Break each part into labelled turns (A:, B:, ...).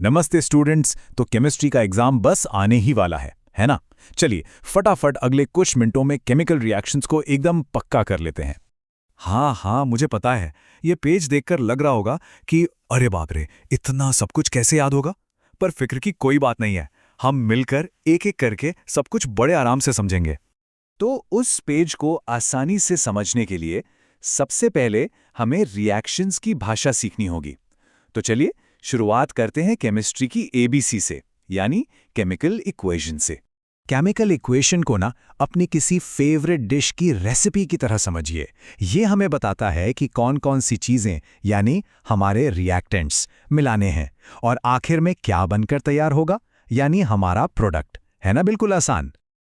A: नमस्ते स्टूडेंट्स। तो केमिस्ट्री का एग्जाम बस आने ही वाला है ना? चलिए फटाफट अगले कुछ मिनटों में केमिकल रिएक्शंस को एकदम पक्का कर लेते हैं।
B: हाँ, मुझे पता है। ये पेज देखकर लग रहा होगा कि अरे बाप रे, इतना सब कुछ कैसे याद होगा? पर फिक्र की कोई बात नहीं है। हम मिलकर एक-एक करके सब कुछ बड़े आराम से समझेंगे।
C: तो उस पेज को आसानी से समझने के लिए सबसे पहले हमें रिएक्शंस की भाषा सीखनी होगी। तो चलिए शुरुआत करते हैं केमिस्ट्री की एबीसी से, यानी केमिकल इक्वेशन से।
A: केमिकल इक्वेशन को ना अपनी किसी फेवरेट डिश की रेसिपी की तरह समझिए। ये हमें बताता है कि कौन कौन सी चीज़ें यानी हमारे रिएक्टेंट्स मिलाने हैं और आखिर में क्या बनकर तैयार होगा, यानी हमारा प्रोडक्ट। है ना? बिल्कुल आसान।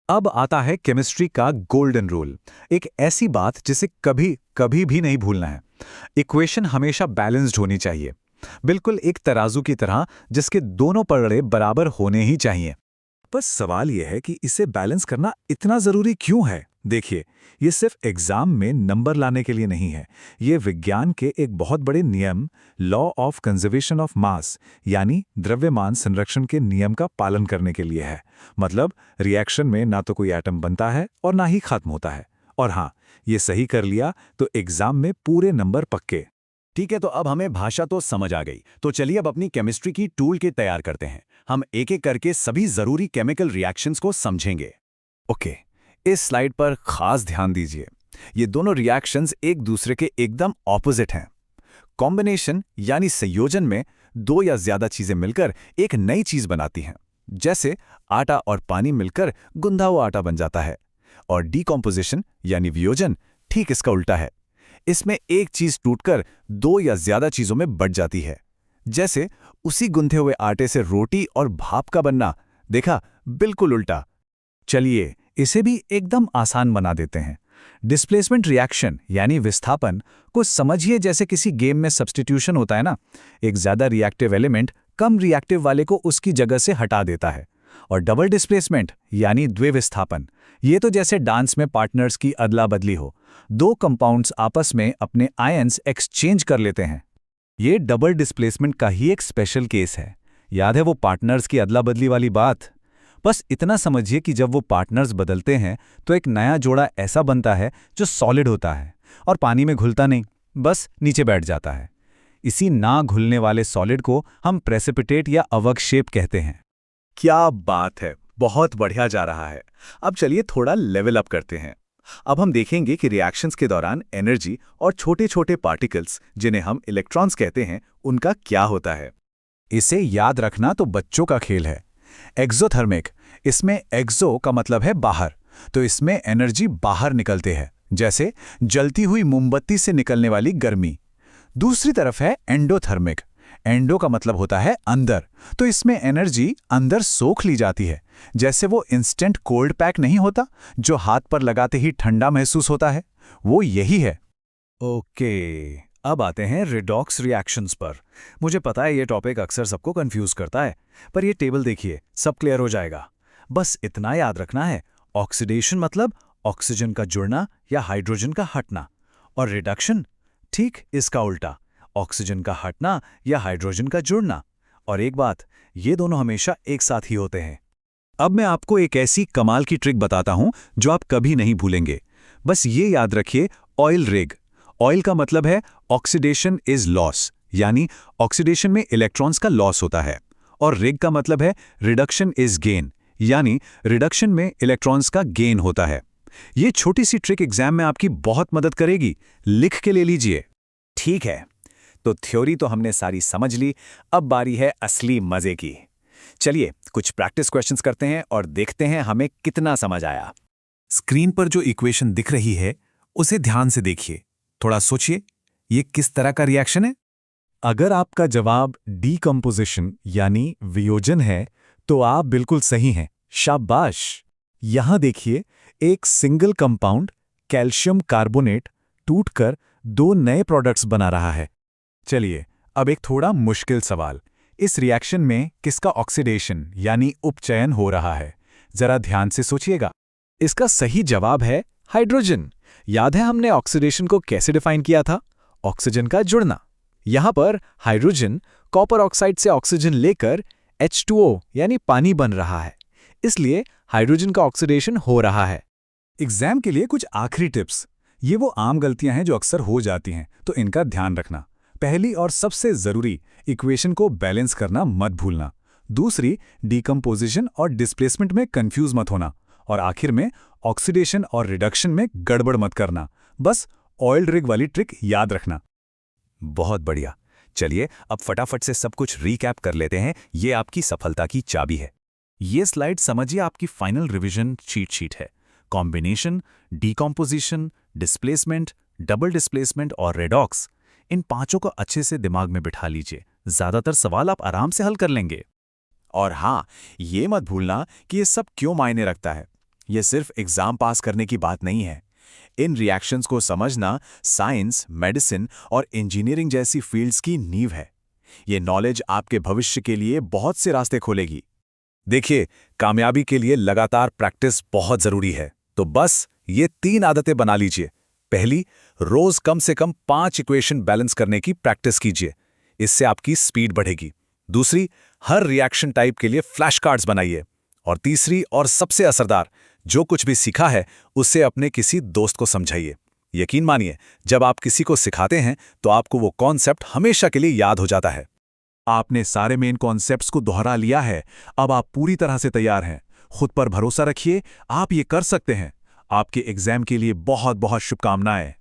B: अब आता है केमिस्ट्री का गोल्डन रूल, एक ऐसी बात जिसे कभी कभी भी नहीं भूलना है। इक्वेशन हमेशा बैलेंस्ड होनी चाहिए, बिल्कुल एक तराजू की तरह जिसके दोनों पलड़े बराबर होने ही चाहिए। बस सवाल यह है कि इसे बैलेंस करना इतना जरूरी क्यों है? देखिए, ये सिर्फ एग्जाम में नंबर लाने के लिए नहीं है। ये विज्ञान के एक बहुत बड़े नियम, law of conservation of mass यानी द्रव्यमान संरक्षण के नियम का पालन करने के लिए है। मतलब रिएक्शन में ना तो कोई एटम बनता है और ना ही खत्म होता है। और हाँ, ये सही कर लिया तो एग्जाम में पूरे नंबर पक्के।
C: ठीक है, तो अब हमें भाषा तो समझ आ गई। तो चलिए अब अपनी केमिस्ट्री की टूल किट तैयार करते हैं। हम एक एक करके सभी जरूरी केमिकल रिएक्शंस को समझेंगे।
B: ओके, इस स्लाइड पर खास ध्यान दीजिए। ये दोनों रिएक्शंस एक दूसरे के एकदम ऑपोजिट हैं। कॉम्बिनेशन यानी संयोजन में दो या ज्यादा चीजें मिलकर एक नई चीज बनाती हैं। जैसे आटा और पानी मिलकर गुंधा हुआ आटा बन जाता है। और डीकॉम्पोजिशन यानी वियोजन ठीक इसका उल्टा है। इसमें एक चीज टूटकर दो या ज्यादा चीजों में बट जाती है। जैसे उसी गुंधे हुए आटे से रोटी और भाप का बनना। देखा, बिल्कुल उल्टा। चलिए इसे भी एकदम आसान बना देते हैं। डिस्प्लेसमेंट रिएक्शन यानी विस्थापन को समझिए जैसे किसी गेम में सब्स्टिट्यूशन होता है ना। एक ज्यादा रिएक्टिव एलिमेंट कम रिएक्टिव वाले को उसकी जगह से हटा देता है। और डबल डिस्प्लेसमेंट यानी द्विविस्थापन, ये तो जैसे डांस में पार्टनर्स की अदला बदली हो। दो कंपाउंड्स आपस में अपने आयन्स एक्सचेंज कर लेते हैं। ये डबल डिस्प्लेसमेंट का ही एक स्पेशल केस है। याद है वो पार्टनर्स की अदला बदली वाली बात? बस इतना समझिए कि जब वो पार्टनर्स बदलते हैं तो एक नया जोड़ा ऐसा बनता है जो सॉलिड होता है और पानी में घुलता नहीं, बस नीचे बैठ जाता है। इसी ना घुलने वाले सॉलिड को हम प्रेसिपिटेट या अवक्षेप कहते हैं।
C: क्या बात है, बहुत बढ़िया जा रहा है। अब चलिए थोड़ा लेवल अप करते हैं। अब हम देखेंगे कि रिएक्शंस के दौरान एनर्जी और छोटे छोटे पार्टिकल्स जिन्हें हम इलेक्ट्रॉन्स कहते हैं, उनका क्या होता है।
B: इसे याद रखना तो बच्चों का खेल है। एक्सोथर्मिक, इसमें एक्सो का मतलब है बाहर, तो इसमें एनर्जी बाहर निकलते हैं, जैसे जलती हुई मोमबत्ती से निकलने वाली गर्मी। दूसरी तरफ है एंडोथर्मिक। एंडो का मतलब होता है अंदर, तो इसमें एनर्जी अंदर सोख ली जाती है। जैसे वो इंस्टेंट कोल्ड पैक नहीं होता जो हाथ पर लगाते ही ठंडा महसूस होता है, वो यही है।
C: ओके, अब आते हैं रिडॉक्स रिएक्शंस पर। मुझे पता है ये टॉपिक अक्सर सबको कंफ्यूज करता है, पर ये टेबल देखिए, सब क्लियर हो जाएगा। बस इतना याद रखना है, ऑक्सीडेशन मतलब ऑक्सीजन का जुड़ना या हाइड्रोजन का हटना, और रिडक्शन ठीक इसका उल्टा, ऑक्सीजन का हटना या हाइड्रोजन का जुड़ना। और एक बात, ये दोनों हमेशा एक साथ ही होते हैं।
B: अब मैं आपको एक ऐसी कमाल की ट्रिक बताता हूं जो आप कभी नहीं भूलेंगे। बस ये याद रखिए, ऑयल रिग। ऑयल का मतलब है ऑक्सीडेशन इज लॉस, यानी ऑक्सीडेशन में इलेक्ट्रॉन्स का लॉस होता है। और रिग का मतलब है रिडक्शन इज गेन, यानी रिडक्शन में इलेक्ट्रॉन्स का गेन होता है। ये छोटी सी ट्रिक एग्जाम में आपकी बहुत मदद करेगी, लिख के ले लीजिए।
C: ठीक है, तो थ्योरी तो हमने सारी समझ ली, अब बारी है असली मजे की। चलिए कुछ प्रैक्टिस क्वेश्चंस करते हैं और देखते हैं हमें कितना समझ आया।
B: स्क्रीन पर जो इक्वेशन दिख रही है उसे ध्यान से देखिए, थोड़ा सोचिए, ये किस तरह का रिएक्शन है? अगर आपका जवाब डीकंपोजिशन यानी वियोजन है तो आप बिल्कुल सही हैं, शाबाश। यहां देखिए, एक सिंगल कंपाउंड कैल्शियम कार्बोनेट टूटकर दो नए प्रोडक्ट्स बना रहा है। चलिए अब एक थोड़ा मुश्किल सवाल, इस रिएक्शन में किसका ऑक्सीडेशन यानी उपचयन हो रहा है? जरा ध्यान से सोचिएगा। इसका सही जवाब है हाइड्रोजन। याद है हमने ऑक्सीडेशन को कैसे डिफाइन किया था? ऑक्सीजन का जुड़ना। यहां पर हाइड्रोजन
A: कॉपर ऑक्साइड से ऑक्सीजन लेकर H2O यानी पानी बन रहा है, इसलिए हाइड्रोजन का ऑक्सीडेशन हो रहा है।
C: एग्जाम के लिए कुछ आखिरी टिप्स। ये वो आम गलतियां हैं जो अक्सर हो जाती हैं, तो इनका ध्यान रखना। पहली और सबसे ज़रूरी, इक्वेशन को बैलेंस करना मत भूलना। दूसरी, डीकम्पोजिशन और डिस्प्लेसमेंट में कंफ्यूज मत होना। और आखिर में, ऑक्सीडेशन और रिडक्शन में गड़बड़ मत करना। बस ऑयल रिग वाली ट्रिक याद रखना।
B: बहुत बढ़िया। चलिए अब फटाफट से सब कुछ रीकैप कर लेते हैं। ये आपकी सफलता की चाबी है।
C: ये स्लाइड समझिए आपकी फाइनल रिवीजन चीट शीट है। Combination, decomposition, displacement, double displacement और रेडॉक्स, इन पांचों को अच्छे से दिमाग में बिठा लीजिए। ज़्यादातर सवाल आप आराम से हल कर लेंगे।
B: और हाँ, ये मत भूलना कि ये सब क्यों मायने रखता है। ये सिर्फ एग्जाम पास करने की बात नहीं है। इन रिएक्शंस को समझना साइंस, मेडिसिन और इंजीनियरिंग जैसी फील्ड्स की नींव है। ये नॉलेज आपके भविष्य के लिए बहुत से रास्ते खोलेगी। देखिए, कामयाबी के लिए लगातार प्रैक्टिस बहुत जरूरी है। तो बस ये 3 आदतें बना लीजिए। पहली, रोज कम से कम 5 इक्वेशन बैलेंस करने की प्रैक्टिस कीजिए। इससे आपकी स्पीड बढ़ेगी। दूसरी, हर रिएक्शन टाइप के लिए फ्लैश कार्ड्स बनाइए। और तीसरी और सबसे असरदार, जो कुछ भी सीखा है उससे अपने किसी दोस्त को समझाइए। यकीन मानिए, जब आप किसी को सिखाते हैं तो आपको वो कॉन्सेप्ट हमेशा के लिए याद हो जाता है।
C: आपने सारे मेन कॉन्सेप्ट्स को दोहरा लिया है। अब आप पूरी तरह से तैयार हैं। खुद पर भरोसा रखिए, आप ये कर सकते हैं। आपके एग्जाम के लिए बहुत बहुत शुभकामनाएं।